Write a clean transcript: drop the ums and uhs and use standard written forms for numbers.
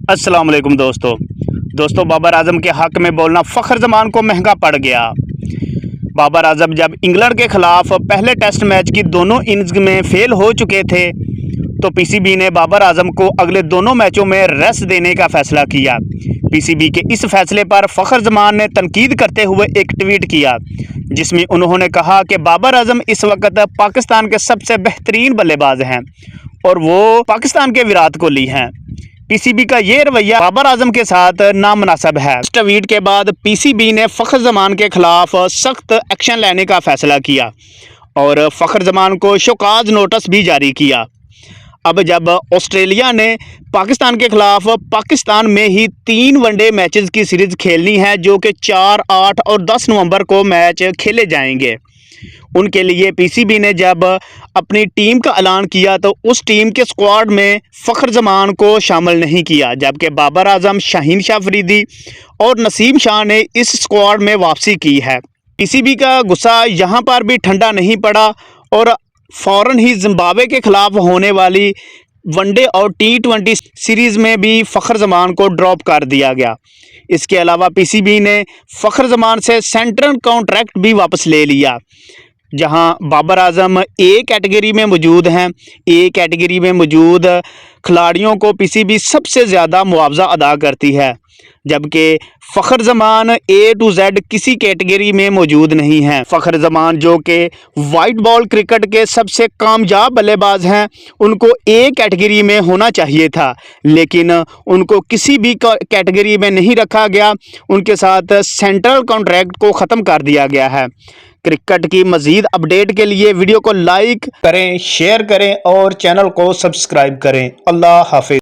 अस्सलाम वालेकुम दोस्तों बाबर आजम के हक़ में बोलना फ़खर जमान को महंगा पड़ गया। बाबर आजम जब इंग्लैंड के ख़िलाफ़ पहले टेस्ट मैच की दोनों इनिंग्स में फेल हो चुके थे तो पीसीबी ने बाबर आजम को अगले दोनों मैचों में रेस्ट देने का फ़ैसला किया। पीसीबी के इस फैसले पर फ़खर जमान ने तनकीद करते हुए एक ट्वीट किया जिसमें उन्होंने कहा कि बाबर आजम इस वक्त पाकिस्तान के सबसे बेहतरीन बल्लेबाज हैं और वो पाकिस्तान के विराट कोहली हैं। पीसीबी का ये रवैया बाबर आजम के साथ नामुनासिब है। इस ट्वीट के बाद पीसीबी ने फ़खर जमान के खिलाफ सख्त एक्शन लेने का फैसला किया और फ़खर जमान को शोकाज नोटिस भी जारी किया। अब जब ऑस्ट्रेलिया ने पाकिस्तान के खिलाफ पाकिस्तान में ही 3 वनडे मैचेस की सीरीज़ खेलनी है जो कि 4, 8 और 10 नवंबर को मैच खेले जाएंगे, उनके लिए पीसीबी ने जब अपनी टीम का ऐलान किया तो उस टीम के स्क्वाड में फ़खर जमान को शामिल नहीं किया, जबकि बाबर आजम, शाहीन शाह अफरीदी और नसीम शाह ने इस स्क्वाड में वापसी की है। पीसीबी का गुस्सा यहाँ पर भी ठंडा नहीं पड़ा और फ़ौरन ही जिम्बाब्वे के ख़िलाफ़ होने वाली वनडे और T20 सीरीज़ में भी फ़खर जमान को ड्रॉप कर दिया गया। इसके अलावा पीसीबी ने फ़खर जमान से सेंट्रल कॉन्ट्रैक्ट भी वापस ले लिया। जहां बाबर आजम ए कैटेगरी में मौजूद हैं, ए कैटेगरी में मौजूद खिलाड़ियों को पीसीबी सबसे ज़्यादा मुआवजा अदा करती है, जबकि Fakhar Zaman A to Z किसी कैटेगरी में मौजूद नहीं हैं। फ़खर जमान जो कि वाइट बॉल क्रिकेट के सबसे कामयाब बल्लेबाज हैं, उनको A कैटेगरी में होना चाहिए था, लेकिन उनको किसी भी कैटेगरी में नहीं रखा गया। उनके साथ सेंट्रल कॉन्ट्रैक्ट को ख़त्म कर दिया गया है। क्रिकेट की मज़ीद अपडेट के लिए वीडियो को लाइक करें, शेयर करें और चैनल को सब्सक्राइब करें। अल्लाह हाफिज़।